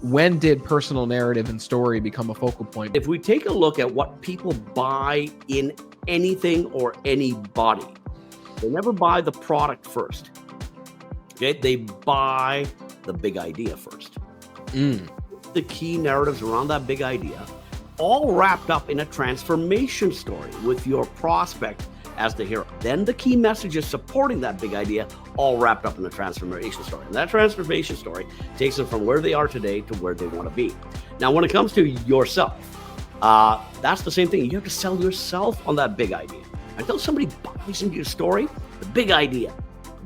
when did personal narrative and story become a focal point? If we take a look at what people buy in anything or anybody, they never buy the product first. Okay, they buy the big idea first. The key narratives around that big idea, all wrapped up in a transformation story with your prospect as the hero. Then the key messages supporting that big idea, all wrapped up in the transformation story. And that transformation story takes them from where they are today to where they want to be. Now, when it comes to yourself, that's the same thing. You have to sell yourself on that big idea. Until somebody buys into your story, the big idea,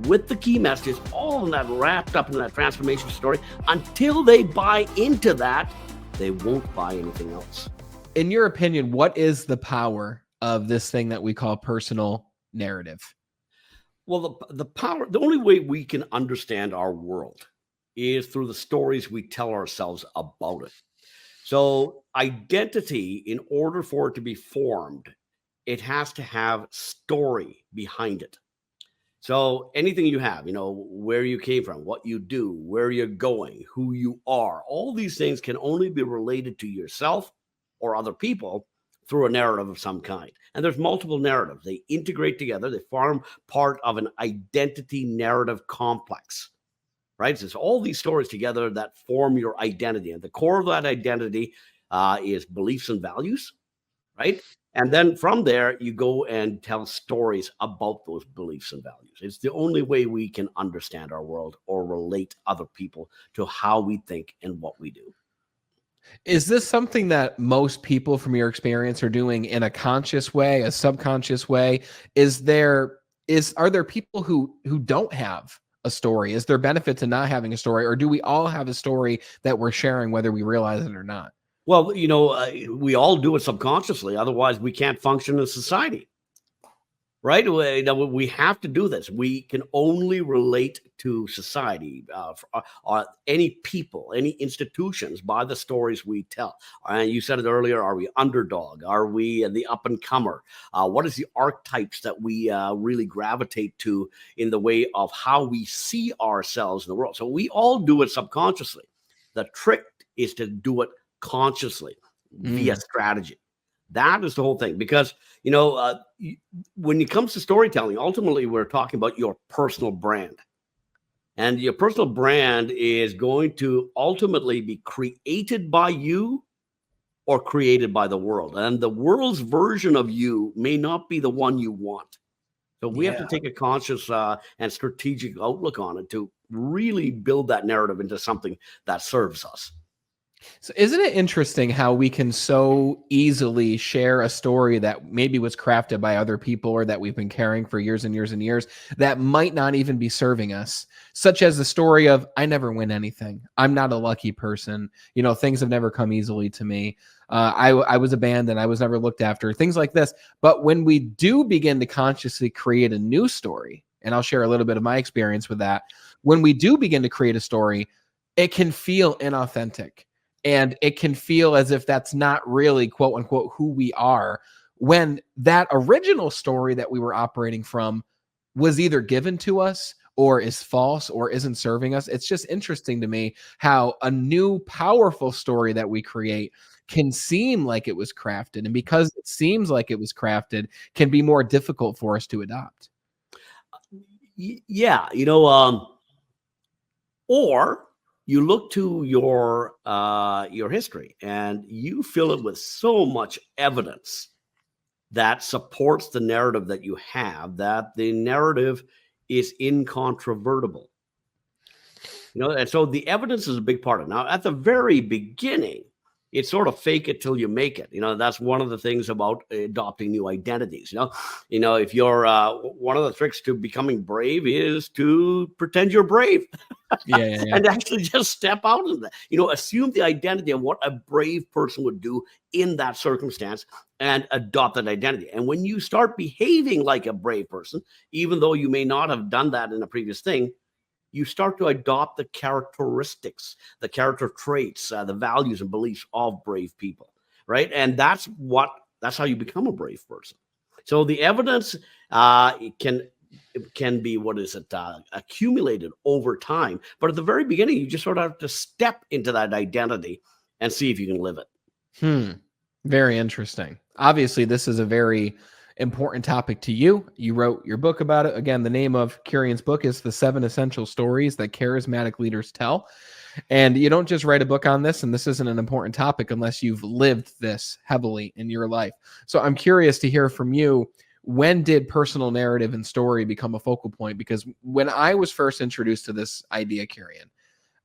with the key messages, all of that wrapped up in that transformation story, until they buy into that, they won't buy anything else. In your opinion, what is the power of this thing that we call personal narrative? Well, the power, the only way we can understand our world is through the stories we tell ourselves about it. So identity, in order for it to be formed, it has to have story behind it. So anything you have, where you came from, what you do, where you're going, who you are, all these things can only be related to yourself or other people through a narrative of some kind. And there's multiple narratives. They integrate together. They form part of an identity narrative complex, right? So it's all these stories together that form your identity. And the core of that identity is beliefs and values, right? And then from there, you go and tell stories about those beliefs and values. It's the only way we can understand our world or relate other people to how we think and what we do. Is this something that most people from your experience are doing in a conscious way, a subconscious way? Are there people who don't have a story? Is there benefit to not having a story, or do we all have a story that we're sharing whether we realize it or not? Well, we all do it subconsciously. Otherwise, we can't function in society, right? We have to do this. We can only relate to society, any people, any institutions by the stories we tell. And you said it earlier, are we underdog? Are we the up and comer? What is the archetypes that we really gravitate to in the way of how we see ourselves in the world? So we all do it subconsciously. The trick is to do it consciously via strategy. That is the whole thing, because when it comes to storytelling, ultimately we're talking about your personal brand, and your personal brand is going to ultimately be created by you or created by the world, and the world's version of you may not be the one you want. So we have to take a conscious and strategic outlook on it to really build that narrative into something that serves us. So isn't it interesting how we can so easily share a story that maybe was crafted by other people or that we've been carrying for years and years and years that might not even be serving us, such as the story of, I never win anything. I'm not a lucky person. Things have never come easily to me. I was abandoned. I was never looked after, things like this. But when we do begin to consciously create a new story, and I'll share a little bit of my experience with that, when we do begin to create a story, it can feel inauthentic. And it can feel as if that's not really, quote unquote, who we are, when that original story that we were operating from was either given to us or is false or isn't serving us. It's just interesting to me how a new powerful story that we create can seem like it was crafted. And because it seems like it was crafted, can be more difficult for us to adopt. Yeah. Or you look to your history and you fill it with so much evidence that supports the narrative that you have, that the narrative is incontrovertible. And so the evidence is a big part of it. Now, at the very beginning, it's sort of fake it till you make it. That's one of the things about adopting new identities. If you're one of the tricks to becoming brave is to pretend you're brave. Yeah. And actually just step out of that. Assume the identity of what a brave person would do in that circumstance and adopt that identity. And when you start behaving like a brave person, even though you may not have done that in a previous thing, you start to adopt the characteristics, the character traits, the values and beliefs of brave people, right? And that's how you become a brave person. So the evidence can it can be, accumulated over time. But at the very beginning, you just sort of have to step into that identity and see if you can live it. Very interesting. Obviously, this is a very important topic to you. You wrote your book about it. Again, the name of Kurian's book is The 7 Essential Stories That Charismatic Leaders Tell. And you don't just write a book on this, and this isn't an important topic unless you've lived this heavily in your life. So I'm curious to hear from you, when did personal narrative and story become a focal point? Because when I was first introduced to this idea, Kurian,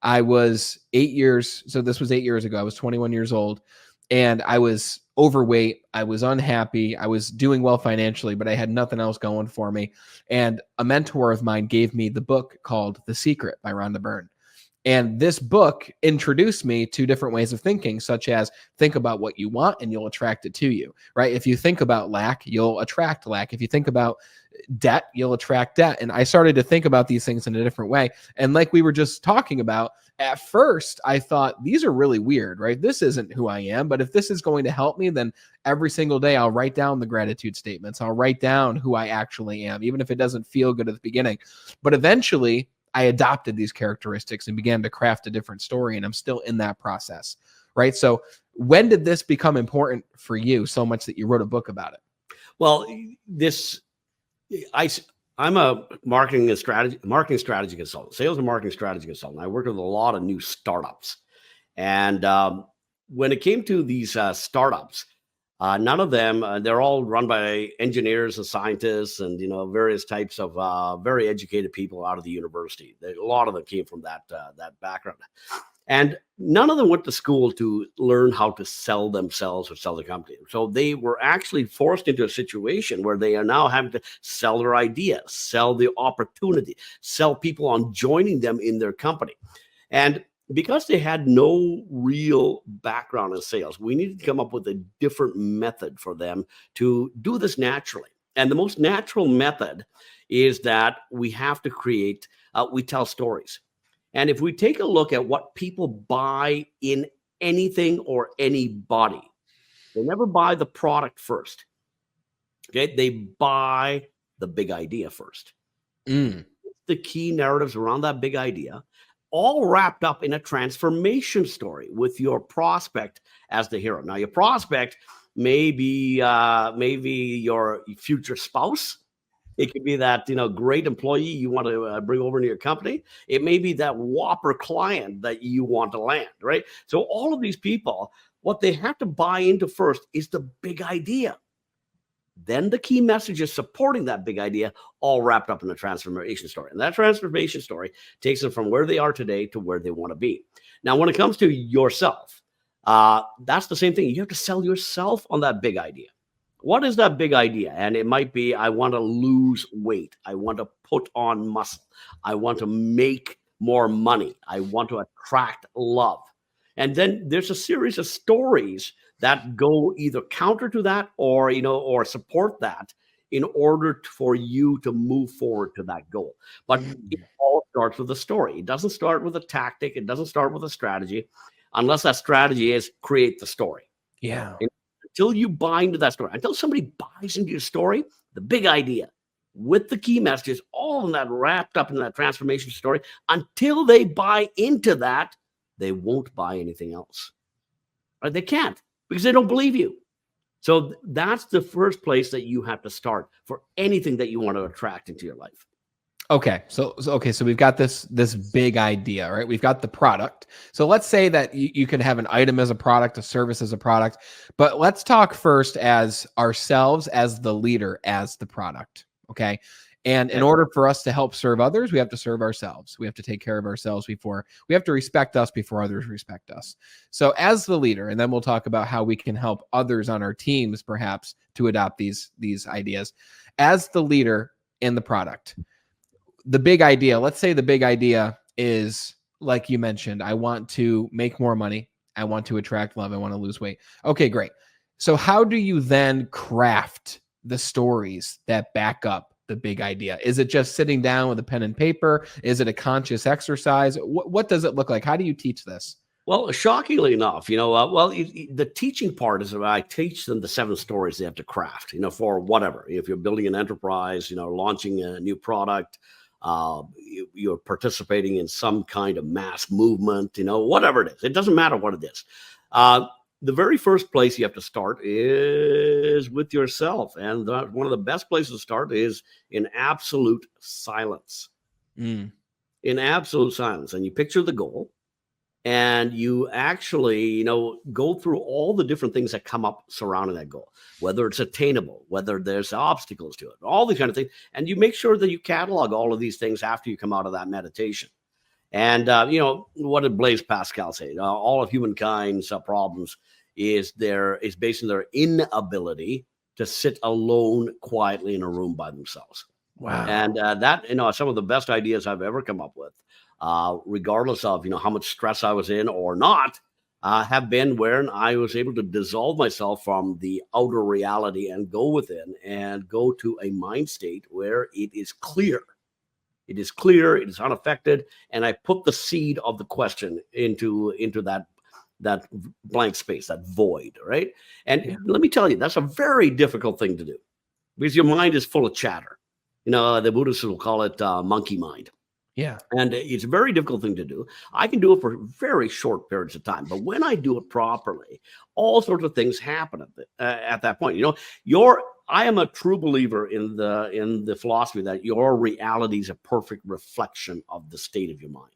I was 8 years. So this was 8 years ago. I was 21 years old. And I was overweight. I was unhappy. I was doing well financially, but I had nothing else going for me. And a mentor of mine gave me the book called The Secret by Rhonda Byrne. And this book introduced me to different ways of thinking, such as think about what you want and you'll attract it to you, right? If you think about lack, you'll attract lack. If you think about debt, you'll attract debt. And I started to think about these things in a different way. And like we were just talking about, at first, I thought these are really weird, right? This isn't who I am. But if this is going to help me, then every single day I'll write down the gratitude statements. I'll write down who I actually am, even if it doesn't feel good at the beginning. But eventually, I adopted these characteristics and began to craft a different story. And I'm still in that process, right? So when did this become important for you so much that you wrote a book about it? Well, I'm a marketing strategy consultant, sales and marketing strategy consultant. I worked with a lot of new startups. And when it came to these startups, none of them, they're all run by engineers and scientists and, various types of very educated people out of the university. A lot of them came from that background. And none of them went to school to learn how to sell themselves or sell the company. So they were actually forced into a situation where they are now having to sell their idea, sell the opportunity, sell people on joining them in their company. And because they had no real background in sales, we needed to come up with a different method for them to do this naturally. And the most natural method is that we have to create, we tell stories. And if we take a look at what people buy in anything or anybody, they never buy the product first. Okay, they buy the big idea first. The key narratives around that big idea, all wrapped up in a transformation story with your prospect as the hero. Now, your prospect may be your future spouse. It could be that, great employee you want to bring over to your company. It may be that whopper client that you want to land, right? So all of these people, what they have to buy into first is the big idea. Then the key messages supporting that big idea, all wrapped up in a transformation story. And that transformation story takes them from where they are today to where they want to be. Now, when it comes to yourself, that's the same thing. You have to sell yourself on that big idea. What is that big idea? And it might be, I want to lose weight. I want to put on muscle. I want to make more money. I want to attract love. And then there's a series of stories that go either counter to that or, or support that in order for you to move forward to that goal. But it all starts with a story. It doesn't start with a tactic. It doesn't start with a strategy, unless that strategy is create the story. Yeah. Until you buy into that story, until somebody buys into your story, the big idea with the key messages, all of that wrapped up in that transformation story, until they buy into that, they won't buy anything else. Right? They can't, because they don't believe you. So that's the first place that you have to start for anything that you want to attract into your life. Okay. So we've got this big idea, right? We've got the product. So let's say that you can have an item as a product, a service as a product, but let's talk first as ourselves, as the leader, as the product. Okay. And in order for us to help serve others, we have to serve ourselves. We have to take care of ourselves before we have to respect us before others respect us. So as the leader, and then we'll talk about how we can help others on our teams, perhaps, to adopt these ideas. As the leader in the product, the big idea, let's say the big idea is, like you mentioned, I want to make more money. I want to attract love. I want to lose weight. Okay, great. So how do you then craft the stories that back up the big idea? Is it just sitting down with a pen and paper? Is it a conscious exercise? What does it look like? How do you teach this? Well, shockingly enough, the teaching part is that I teach them the 7 stories they have to craft, for whatever. If you're building an enterprise, launching a new product, you're participating in some kind of mass movement, whatever it is. It doesn't matter what it is. The very first place you have to start is with yourself. And one of the best places to start is in absolute silence. Mm. In absolute silence. And you picture the goal. And you actually, go through all the different things that come up surrounding that goal, whether it's attainable, whether there's obstacles to it, all these kind of things. And you make sure that you catalog all of these things after you come out of that meditation. And, what did Blaise Pascal say? All of humankind's problems is based on their inability to sit alone quietly in a room by themselves. Wow. And that, some of the best ideas I've ever come up with, regardless of, how much stress I was in or not, have been where I was able to dissolve myself from the outer reality and go within and go to a mind state where it is clear. It is clear, it is unaffected, and I put the seed of the question into that blank space, that void, right? And let me tell you, that's a very difficult thing to do because your mind is full of chatter. The Buddhists will call it monkey mind. Yeah. And it's a very difficult thing to do. I can do it for very short periods of time, but when I do it properly, all sorts of things happen at that point. I am a true believer in the philosophy that your reality is a perfect reflection of the state of your mind.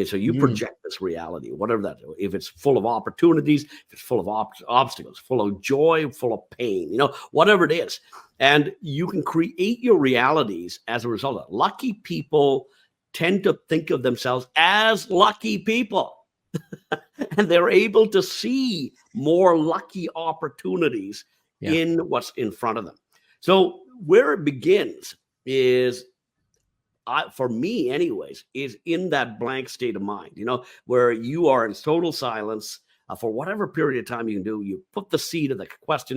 So you project this reality, whatever that is. If it's full of opportunities, if it's full of obstacles, full of joy, full of pain, whatever it is. And you can create your realities as a result of it. Lucky people tend to think of themselves as lucky people. And they're able to see more lucky opportunities in what's in front of them. So where it begins is, for me anyways, is in that blank state of mind, where you are in total silence for whatever period of time you can do. You put the seed of the question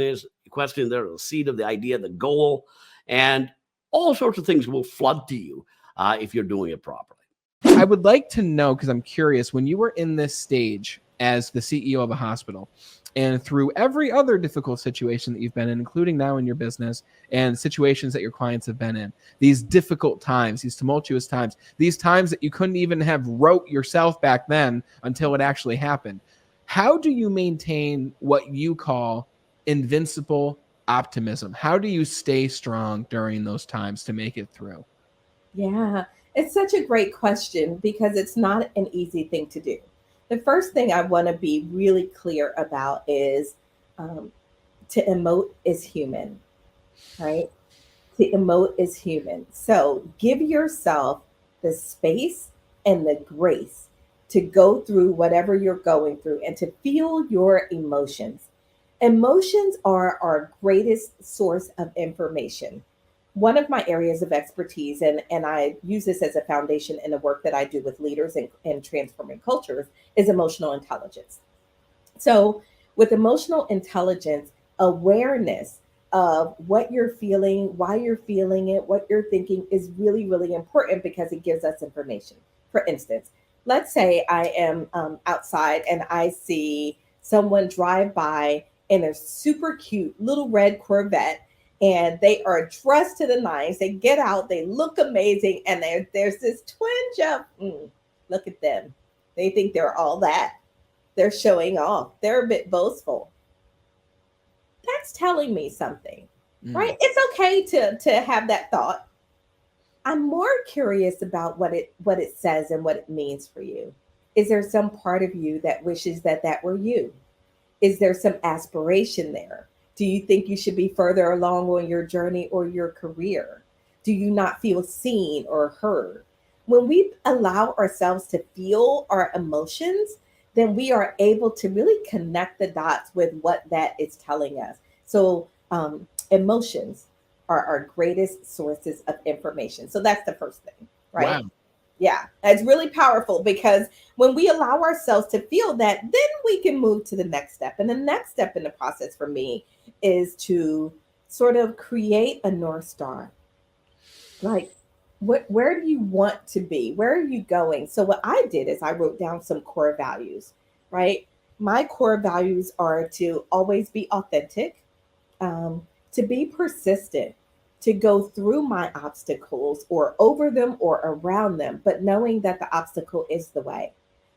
there, the seed of the idea, the goal, and all sorts of things will flood to you if you're doing it properly. I would like to know, because I'm curious, when you were in this stage as the CEO of a hospital and through every other difficult situation that you've been in, including now in your business and situations that your clients have been in, these difficult times, these tumultuous times, these times that you couldn't even have wrote yourself back then until it actually happened. How do you maintain what you call invincible optimism? How do you stay strong during those times to make it through? Yeah, it's such a great question because it's not an easy thing to do. The first thing I want to be really clear about is to emote is human, right? To emote is human. So give yourself the space and the grace to go through whatever you're going through and to feel your emotions. Emotions are our greatest source of information. One of my areas of expertise, and I use this as a foundation in the work that I do with leaders and transforming cultures, is emotional intelligence. So, with emotional intelligence, awareness of what you're feeling, why you're feeling it, what you're thinking is really, really important because it gives us information. For instance, let's say I am outside and I see someone drive by in a super cute little red Corvette, and they are dressed to the nines. They get out, they look amazing, and there's this twinge of, look at them. They think they're all that. They're showing off. They're a bit boastful. That's telling me something, right? It's okay to have that thought. I'm more curious about what it says and what it means for you. Is there some part of you that wishes that were you? Is there some aspiration there? Do you think you should be further along on your journey or your career? Do you not feel seen or heard? When we allow ourselves to feel our emotions, then we are able to really connect the dots with what that is telling us. So emotions are our greatest sources of information. So that's the first thing, right? Wow. Yeah, it's really powerful because when we allow ourselves to feel that, then we can move to the next step. And the next step in the process for me is to sort of create a North Star. Like, where do you want to be? Where are you going? So what I did is I wrote down some core values. right? My core values are to always be authentic, to be persistent, to go through my obstacles or over them or around them, but knowing that the obstacle is the way,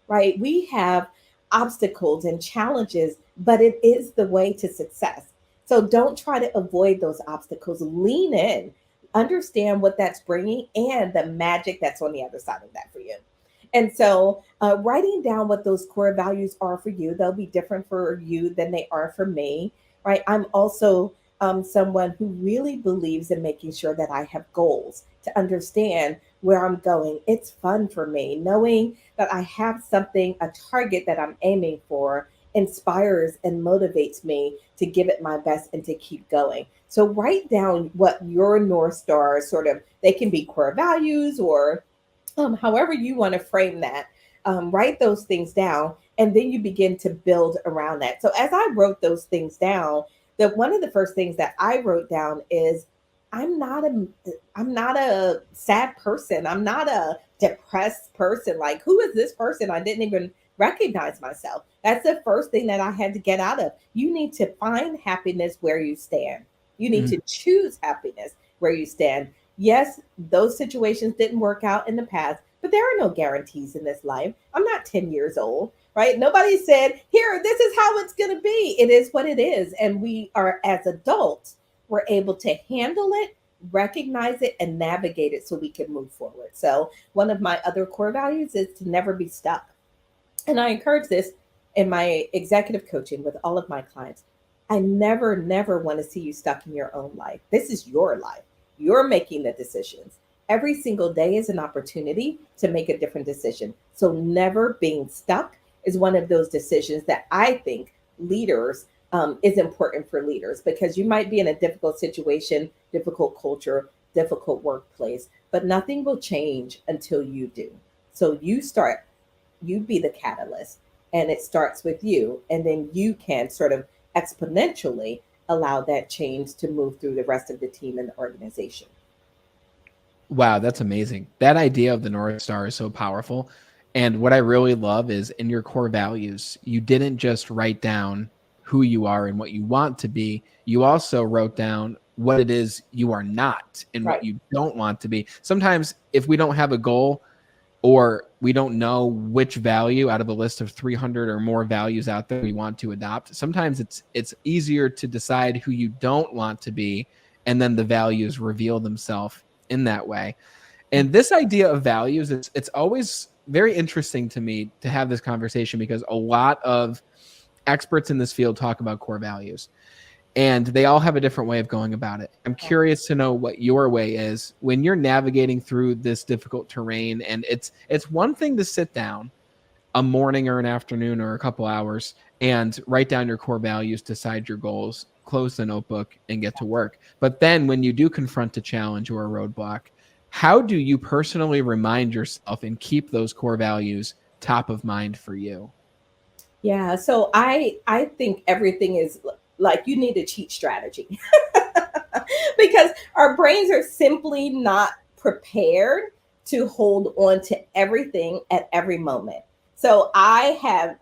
right? We have obstacles and challenges, but it is the way to success. So don't try to avoid those obstacles. Lean in, understand what that's bringing and the magic that's on the other side of that for you. And so, writing down what those core values are for you, they'll be different for you than they are for me, right? I'm also someone who really believes in making sure that I have goals to understand where I'm going. It's fun for me. Knowing that I have something, a target that I'm aiming for, inspires and motivates me to give it my best and to keep going. So, write down what your North Star sort of, they can be core values or however you want to frame that, write those things down, and then you begin to build around that. So as I wrote those things down, the one of the first things that I wrote down is I'm not a I'm not a sad person. I'm not a depressed person. Like, who is this person? I didn't even recognize myself. That's the first thing that I had to get out of. You need to find happiness where you stand. You need Mhm. to choose happiness where you stand. Yes, those situations didn't work out in the past, but there are no guarantees in this life. I'm not 10 years old, right? Nobody said, here, this is how it's going to be. It is what it is. And we are, as adults, we're able to handle it, recognize it, and navigate it so we can move forward. So, one of my other core values is to never be stuck. And I encourage this in my executive coaching with all of my clients. I never, never want to see you stuck in your own life. This is your life. You're making the decisions. Every single day is an opportunity to make a different decision. So, never being stuck is one of those decisions that I think leaders is important for leaders, because you might be in a difficult situation, difficult culture, difficult workplace, but nothing will change until you do. So, you be the catalyst, and it starts with you, and then you can sort of exponentially allow that change to move through the rest of the team and the organization. Wow, that's amazing. That idea of the North Star is so powerful. And what I really love is in your core values, you didn't just write down who you are and what you want to be. You also wrote down what it is you are not and what Right. you don't want to be. Sometimes, if we don't have a goal or we don't know which value out of a list of 300 or more values out there we want to adopt, sometimes it's easier to decide who you don't want to be, and then the values reveal themselves in that way. And this idea of values, it's always very interesting to me to have this conversation, because a lot of experts in this field talk about core values, and they all have a different way of going about it. I'm curious to know what your way is when you're navigating through this difficult terrain. And it's one thing to sit down a morning or an afternoon or a couple hours and write down your core values, decide your goals, close the notebook, and get to work. But then when you do confront a challenge or a roadblock, how do you personally remind yourself and keep those core values top of mind for you? Yeah, so I think everything is like you need a cheat strategy because our brains are simply not prepared to hold on to everything at every moment. So I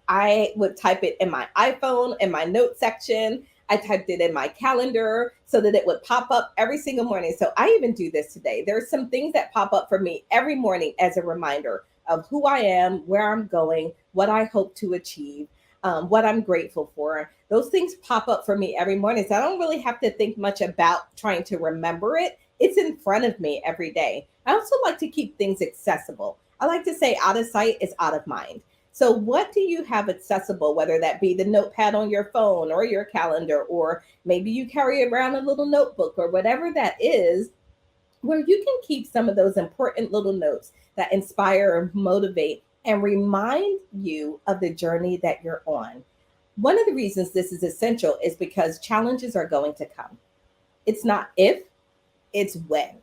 would type it in my iPhone in my note section. I typed it in my calendar so that it would pop up every single morning. So I even do this today. There's some things that pop up for me every morning as a reminder of who I am, where I'm going, what I hope to achieve, what I'm grateful for. Those things pop up for me every morning. So I don't really have to think much about trying to remember it. It's in front of me every day. I also like to keep things accessible. I like to say out of sight is out of mind. So, what do you have accessible, whether that be the notepad on your phone or your calendar, or maybe you carry around a little notebook or whatever that is, where you can keep some of those important little notes that inspire, motivate, and remind you of the journey that you're on. One of the reasons this is essential is because challenges are going to come. It's not if, it's when.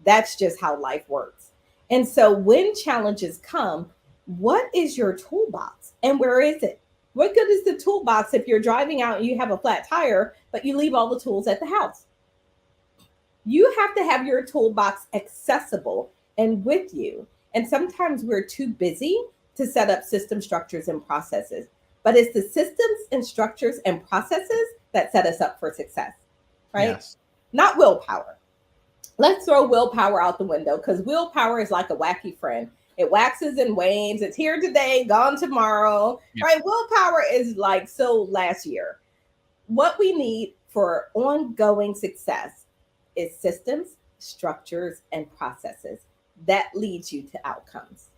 That's just how life works. And so when challenges come, what is your toolbox and where is it? What good is the toolbox if you're driving out and you have a flat tire, but you leave all the tools at the house? You have to have your toolbox accessible and with you. And sometimes we're too busy to set up system structures and processes. but it's the systems and structures and processes that set us up for success, right? Yes. Not willpower. Let's throw willpower out the window, because willpower is like a wacky friend. It waxes and wanes. It's here today, gone tomorrow, right? Willpower is like so last year. What we need for ongoing success is systems, structures, and processes that leads you to outcomes.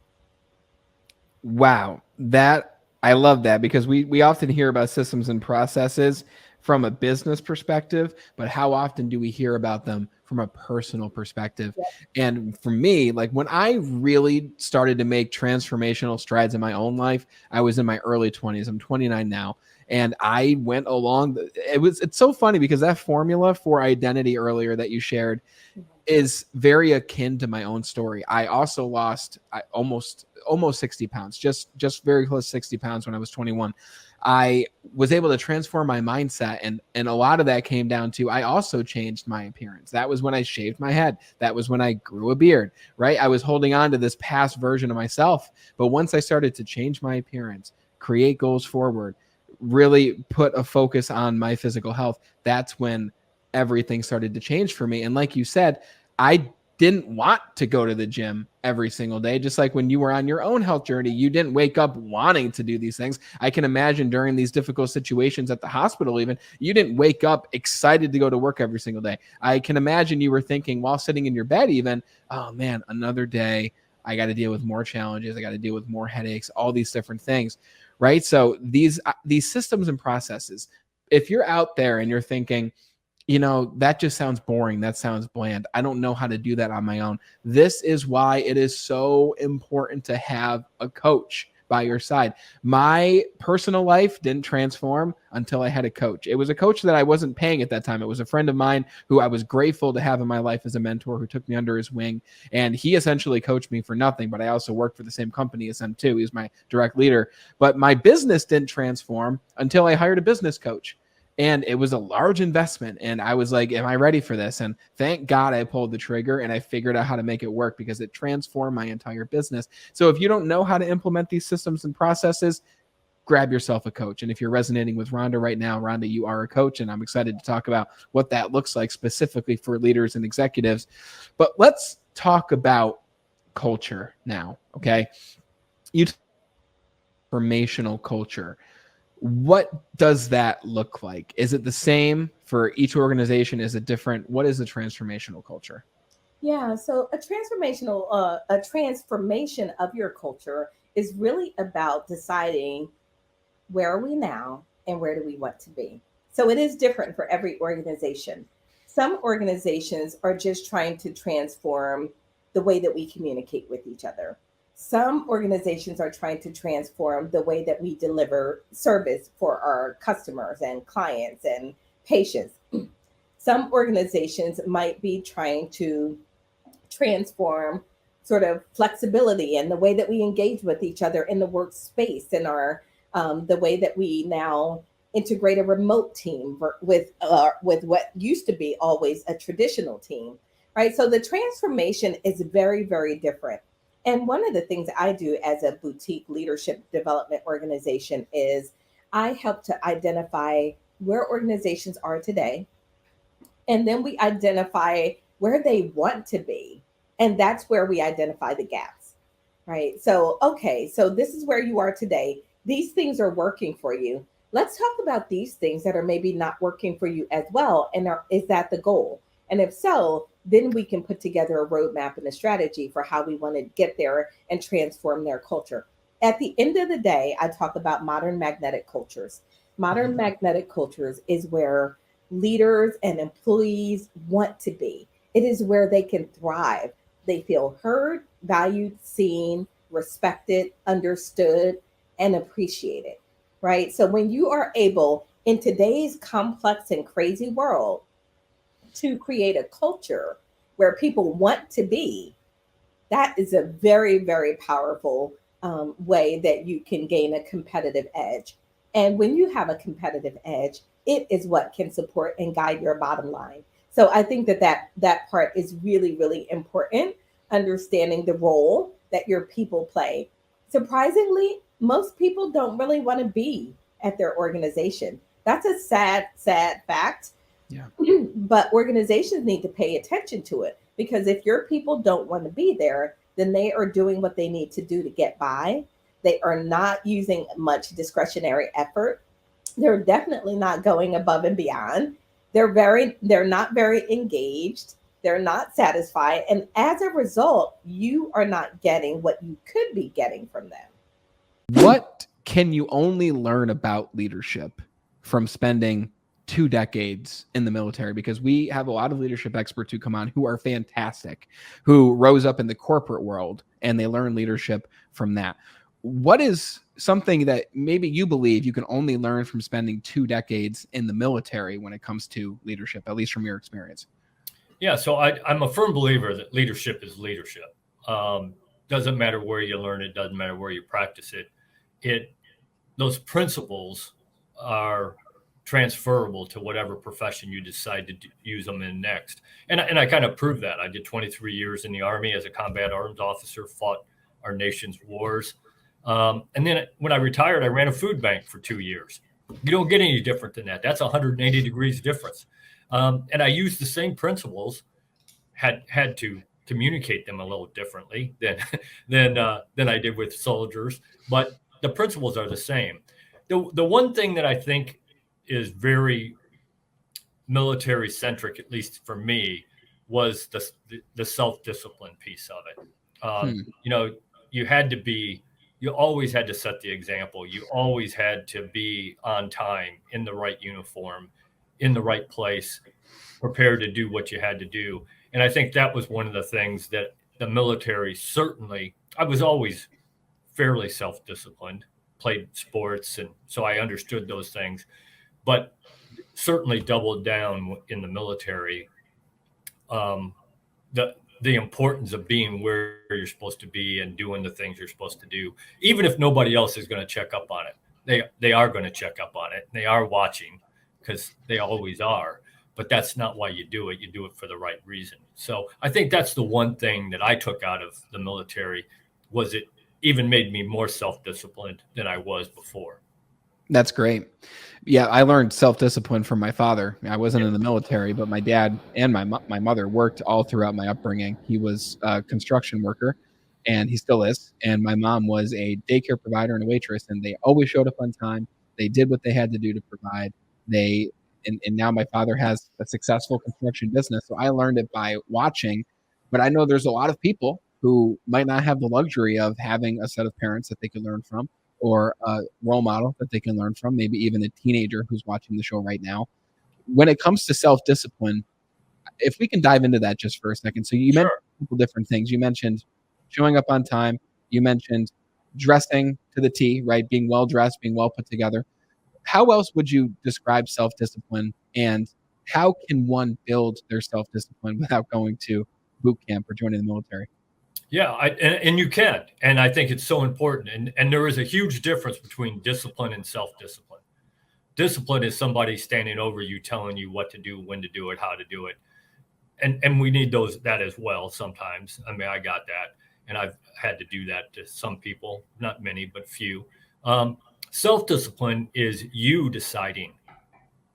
Wow. That I love that, because we often hear about systems and processes from a business perspective, but how often do we hear about them from a personal perspective? Yep. And for me, like when I really started to make transformational strides in my own life, I was in my early 20s. I'm 29 now. And I went along. It's so funny because that formula for identity earlier that you shared is very akin to my own story. I also lost almost 60 pounds, just very close to 60 pounds when I was 21. I was able to transform my mindset, and a lot of that came down to I also changed my appearance. That was when I shaved my head. That was when I grew a beard, right? I was holding on to this past version of myself. But once I started to change my appearance, create goals forward, really put a focus on my physical health, that's when everything started to change for me. And like you said, I didn't want to go to the gym every single day. Just like when you were on your own health journey, you didn't wake up wanting to do these things. I can imagine during these difficult situations at the hospital, even, you didn't wake up excited to go to work every single day. I can imagine you were thinking while sitting in your bed even, oh man, another day. I got to deal with more challenges. I got to deal with more headaches, all these different things, right? So these systems and processes, if you're out there and you're thinking, that just sounds boring. That sounds bland. I don't know how to do that on my own. This is why it is so important to have a coach by your side. My personal life didn't transform until I had a coach. It was a coach that I wasn't paying at that time. It was a friend of mine who I was grateful to have in my life as a mentor, who took me under his wing. And he essentially coached me for nothing, but I also worked for the same company as him too. He was my direct leader. But my business didn't transform until I hired a business coach. And it was a large investment. And I was like, am I ready for this? And thank God I pulled the trigger and I figured out how to make it work, because it transformed my entire business. So if you don't know how to implement these systems and processes, grab yourself a coach. And if you're resonating with Rhonda right now, Rhonda, you are a coach. And I'm excited to talk about what that looks like specifically for leaders and executives. But let's talk about culture now. Okay. Transformational culture. What does that look like? Is it the same for each organization? Is it different? What is the transformational culture? Yeah, so a transformation of your culture is really about deciding where are we now and where do we want to be. So it is different for every organization. Some organizations are just trying to transform the way that we communicate with each other. Some organizations are trying to transform the way that we deliver service for our customers and clients and patients. Some organizations might be trying to transform sort of flexibility and the way that we engage with each other in the workspace, and our the way that we now integrate a remote team with what used to be always a traditional team, right? So the transformation is very, very different. And one of the things I do as a boutique leadership development organization is I help to identify where organizations are today. And then we identify where they want to be. And that's where we identify the gaps, right? So, okay, so this is where you are today. These things are working for you. Let's talk about these things that are maybe not working for you as well. And is that the goal? And if so, then we can put together a roadmap and a strategy for how we want to get there and transform their culture. At the end of the day, I talk about modern magnetic cultures. Modern magnetic cultures is where leaders and employees want to be. It is where they can thrive. They feel heard, valued, seen, respected, understood, and appreciated, right? So when you are able in today's complex and crazy world to create a culture where people want to be, that is a very, very powerful way that you can gain a competitive edge. And when you have a competitive edge, it is what can support and guide your bottom line. So I think that part is really, really important, understanding the role that your people play. Surprisingly, most people don't really want to be at their organization. That's a sad, sad fact. Yeah. But organizations need to pay attention to it, because if your people don't want to be there, then they are doing what they need to do to get by. They are not using much discretionary effort. They're definitely not going above and beyond. They're not very engaged. They're not satisfied. And as a result, you are not getting what you could be getting from them. What can you only learn about leadership from spending 2 decades in the military? Because we have a lot of leadership experts who come on who are fantastic, who rose up in the corporate world and they learn leadership from that. What is something that maybe you believe you can only learn from spending 2 decades in the military when it comes to leadership, at least from your experience? Yeah, so I'm a firm believer that leadership is leadership. Doesn't matter where you learn it, doesn't matter where you practice it. Those principles are transferable to whatever profession you decide to use them in next. And I kind of proved that. I did 23 years in the Army as a combat arms officer, fought our nation's wars. And then when I retired, I ran a food bank for 2 years. You don't get any different than that. That's 180 degrees difference. And I used the same principles, had to communicate them a little differently than I did with soldiers, but the principles are the same. The one thing that I think is very military centric, at least for me, was the self-discipline piece of it. You know, you always had to set the example. You always had to be on time, in the right uniform, in the right place, prepared to do what you had to do. And I think that was one of the things that the military certainly, I was always fairly self-disciplined, played sports, and so I understood those things, but certainly doubled down in the military. The importance of being where you're supposed to be and doing the things you're supposed to do, even if nobody else is going to check up on it. They are going to check up on it. They are watching, because they always are. But that's not why you do it. You do it for the right reason. So I think that's the one thing that I took out of the military, was it even made me more self-disciplined than I was before. That's great. Yeah, I learned self-discipline from my father. I wasn't in the military, but my dad and my mother worked all throughout my upbringing. He was a construction worker, and he still is. And my mom was a daycare provider and a waitress, and they always showed up on time. They did what they had to do to provide. And now my father has a successful construction business. So I learned it by watching. But I know there's a lot of people who might not have the luxury of having a set of parents that they can learn from, or a role model that they can learn from, maybe even a teenager who's watching the show right now. When it comes to self-discipline, if we can dive into that just for a second. So you mentioned a couple different things. You mentioned showing up on time. You mentioned dressing to the T, right? Being well-dressed, being well put together. How else would you describe self-discipline, and how can one build their self-discipline without going to boot camp or joining the military? Yeah, and you can. And I think it's so important. And there is a huge difference between discipline and self-discipline. Discipline is somebody standing over you, telling you what to do, when to do it, how to do it. And we need that as well sometimes. I mean, I got that. And I've had to do that to some people, not many, but few. Self-discipline is you deciding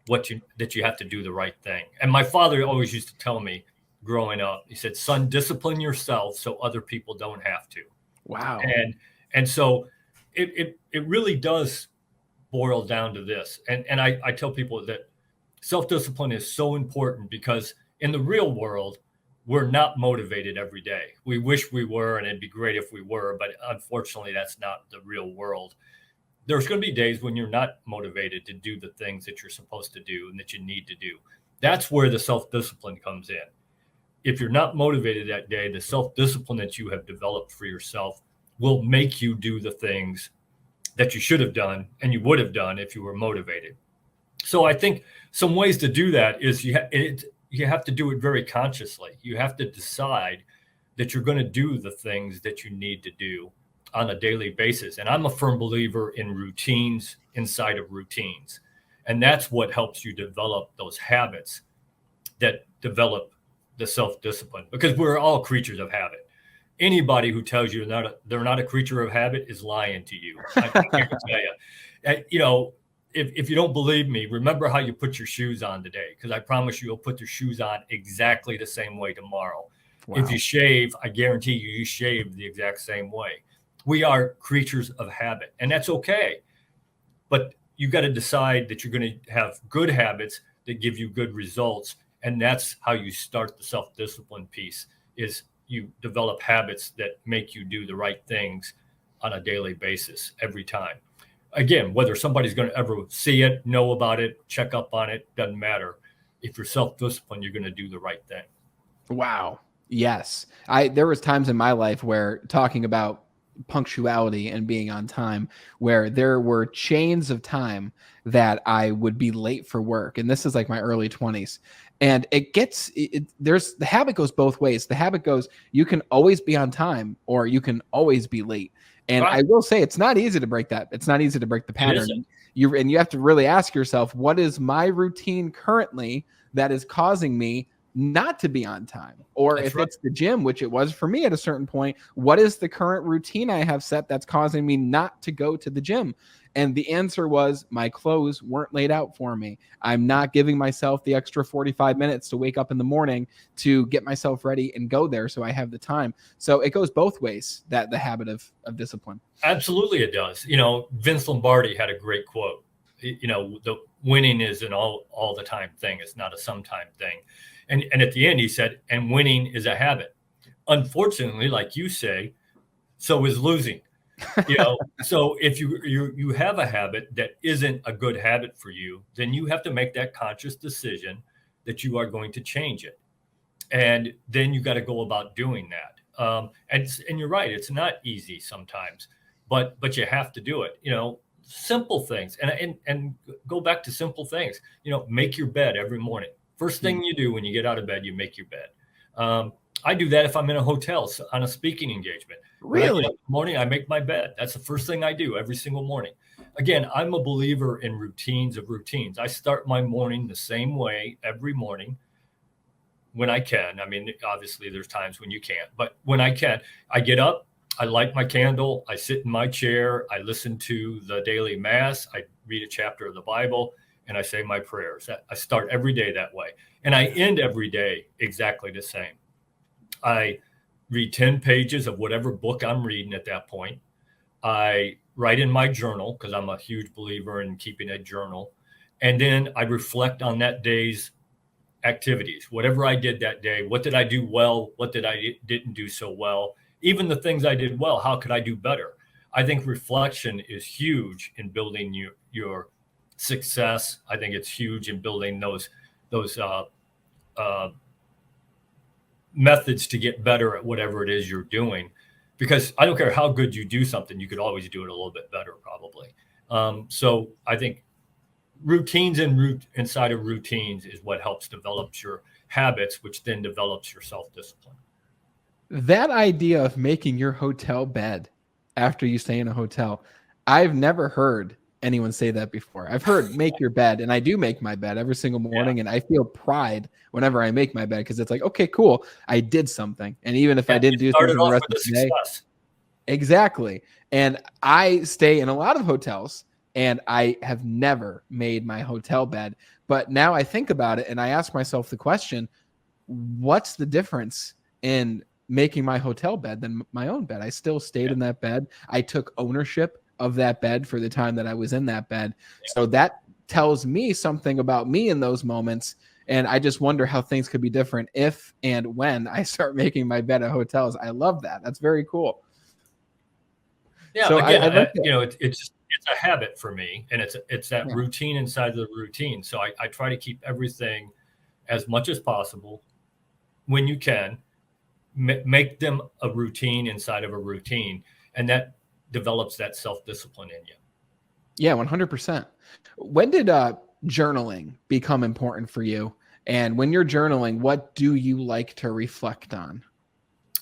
that you have to do the right thing. And my father always used to tell me, growing up, he said, "Son, discipline yourself so other people don't have to." Wow. And so it really does boil down to this. And I tell people that self-discipline is so important, because in the real world, we're not motivated every day. We wish we were, and it'd be great if we were, but unfortunately, that's not the real world. There's going to be days when you're not motivated to do the things that you're supposed to do and that you need to do. That's where the self-discipline comes in. If you're not motivated that day, the self-discipline that you have developed for yourself will make you do the things that you should have done and you would have done if you were motivated. So I think some ways to do that is you have to do it very consciously. You have to decide that you're going to do the things that you need to do on a daily basis. And I'm a firm believer in routines inside of routines. And that's what helps you develop those habits that develop the self-discipline, because we're all creatures of habit. anybody who tells you they're not a creature of habit is lying to you. I can tell you. You know, if you don't believe me, remember how you put your shoes on today, because I promise you, you'll put your shoes on exactly the same way tomorrow. Wow. If you shave, I guarantee you shave the exact same way. We are creatures of habit, and that's okay. But you got to decide that you're going to have good habits that give you good results. And that's how you start the self-discipline piece, is you develop habits that make you do the right things on a daily basis every time. Again, whether somebody's going to ever see it, know about it, check up on it, doesn't matter. If you're self-disciplined, you're going to do the right thing. Wow. Yes. There was times in my life where, talking about punctuality and being on time, where there were chains of time that I would be late for work. And this is like my early 20s. And there's the habit goes both ways. The habit goes, you can always be on time or you can always be late. And right. I will say, it's not easy to break that. It's not easy to break the pattern. You have to really ask yourself, what is my routine currently that is causing me not to be on time? Or that's if right. It's the gym, which it was for me at a certain point, what is the current routine I have set that's causing me not to go to the gym? And the answer was, my clothes weren't laid out for me. I'm not giving myself the extra 45 minutes to wake up in the morning to get myself ready and go there so I have the time. So it goes both ways, that the habit of discipline. Absolutely it does. You know, Vince Lombardi had a great quote. You know, the winning is an all the time thing. It's not a sometime thing. And at the end he said, and winning is a habit. Unfortunately, like you say, so is losing. You know, so if you have a habit that isn't a good habit for you, then you have to make that conscious decision that you are going to change it. And then you got to go about doing that. And you're right, it's not easy sometimes, but you have to do it. You know, simple things, and go back to simple things. You know, make your bed every morning. First thing you do when you get out of bed, you make your bed. I do that if I'm in a hotel on a speaking engagement. Really? In the morning, I make my bed. That's the first thing I do every single morning. Again, I'm a believer in routines of routines. I start my morning the same way every morning when I can. I mean, obviously there's times when you can't, but when I can, I get up, I light my candle, I sit in my chair, I listen to the daily mass, I read a chapter of the Bible, and I say my prayers. I start every day that way. And I end every day exactly the same. I read 10 pages of whatever book I'm reading at that point. I write in my journal, because I'm a huge believer in keeping a journal. And then I reflect on that day's activities, whatever I did that day. What did I do well? What did I didn't do so well? Even the things I did well, how could I do better? I think reflection is huge in building your success. I think it's huge in building those methods to get better at whatever it is you're doing, because I don't care how good you do something, you could always do it a little bit better, probably. So I think routines inside of routines is what helps develop your habits, which then develops your self-discipline. That idea of making your hotel bed after you stay in a hotel, I've never heard anyone say that before. I've heard make your bed, and I do make my bed every single morning, and I feel pride whenever I make my bed, because it's like, okay, cool, I did something. And even if I didn't do something the rest of the day. Exactly. And I stay in a lot of hotels, and I have never made my hotel bed. But now I think about it and I ask myself the question, what's the difference in making my hotel bed than my own bed? I still stayed in that bed. I took ownership of that bed for the time that I was in that bed. So that tells me something about me in those moments. And I just wonder how things could be different if and when I start making my bed at hotels. I love that. That's very cool. Yeah. So again, you know, it's a habit for me, and it's that routine inside the routine. So I try to keep everything as much as possible when you can, make them a routine inside of a routine, and that develops that self-discipline in you. Yeah, 100%. When did journaling become important for you? And when you're journaling, what do you like to reflect on?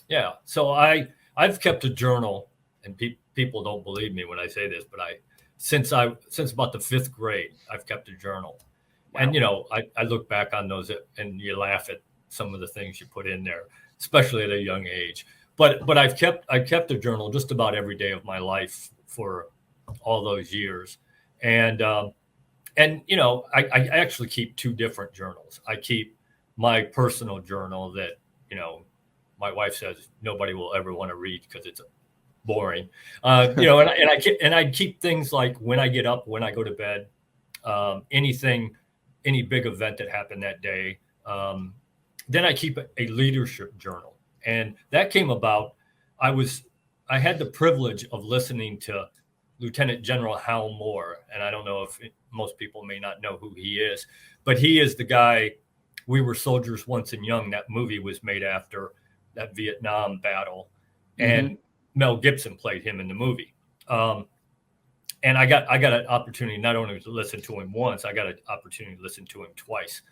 Yeah, so I've kept a journal, and people don't believe me when I say this, but since about the 5th grade, I've kept a journal. Wow. And you know, I look back on those and you laugh at some of the things you put in there, especially at a young age. but I've kept a journal just about every day of my life for all those years. And you know, I actually keep two different journals. I keep my personal journal that, you know, my wife says nobody will ever want to read because it's boring. You know, and I keep things like when I get up, when I go to bed, any big event that happened that day. Then I keep a leadership journal, and that came about. I had the privilege of listening to Lieutenant General Hal Moore, and I don't know if most people may not know who he is, but he is the guy. We Were Soldiers Once and Young. That movie was made after that Vietnam battle, and Mel Gibson played him in the movie. And I got an opportunity not only to listen to him once, I got an opportunity to listen to him twice.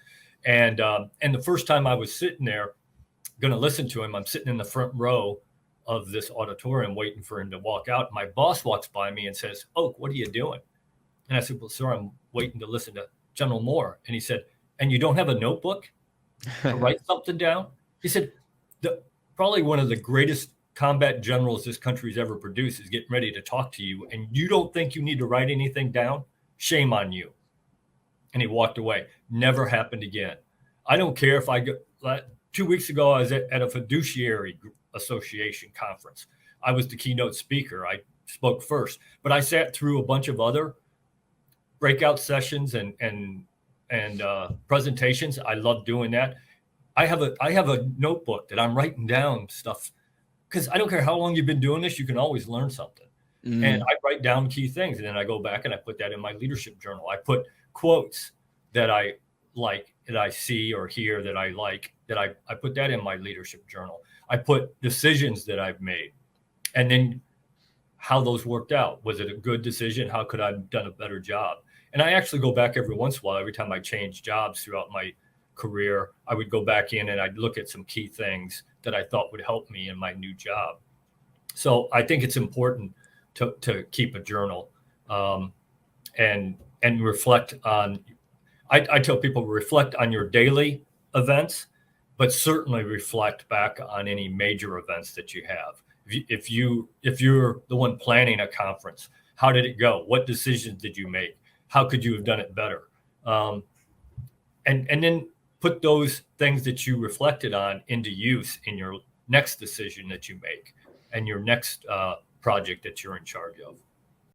And the first time I was sitting there going to listen to him, I'm sitting in the front row of this auditorium waiting for him to walk out. My boss walks by me and says, "Oak, what are you doing?" And I said, "Well, sir, I'm waiting to listen to General Moore." And he said, "And you don't have a notebook to write something down?" He said, "Probably one of the greatest combat generals this country's ever produced is getting ready to talk to you, and you don't think you need to write anything down? Shame on you." And he walked away. Never happened again. I don't care if I go. 2 weeks ago, I was at a fiduciary association conference. I was the keynote speaker. I spoke first, but I sat through a bunch of other breakout sessions and presentations. I love doing that. I have a notebook that I'm writing down stuff, because I don't care how long you've been doing this, you can always learn something. And I write down key things, and then I go back and I put that in my leadership journal. I put quotes that I like, that I see or hear that I like, that I put that in my leadership journal. I put decisions that I've made, and then how those worked out. Was it a good decision? How could I have done a better job? And I actually go back every once in a while. Every time I changed jobs throughout my career, I would go back in and I'd look at some key things that I thought would help me in my new job. So I think it's important to keep a journal, and reflect on. I tell people, reflect on your daily events, but certainly reflect back on any major events that you have. If you're the one planning a conference, how did it go? What decisions did you make? How could you have done it better? And then put those things that you reflected on into use in your next decision that you make and your next project that you're in charge of.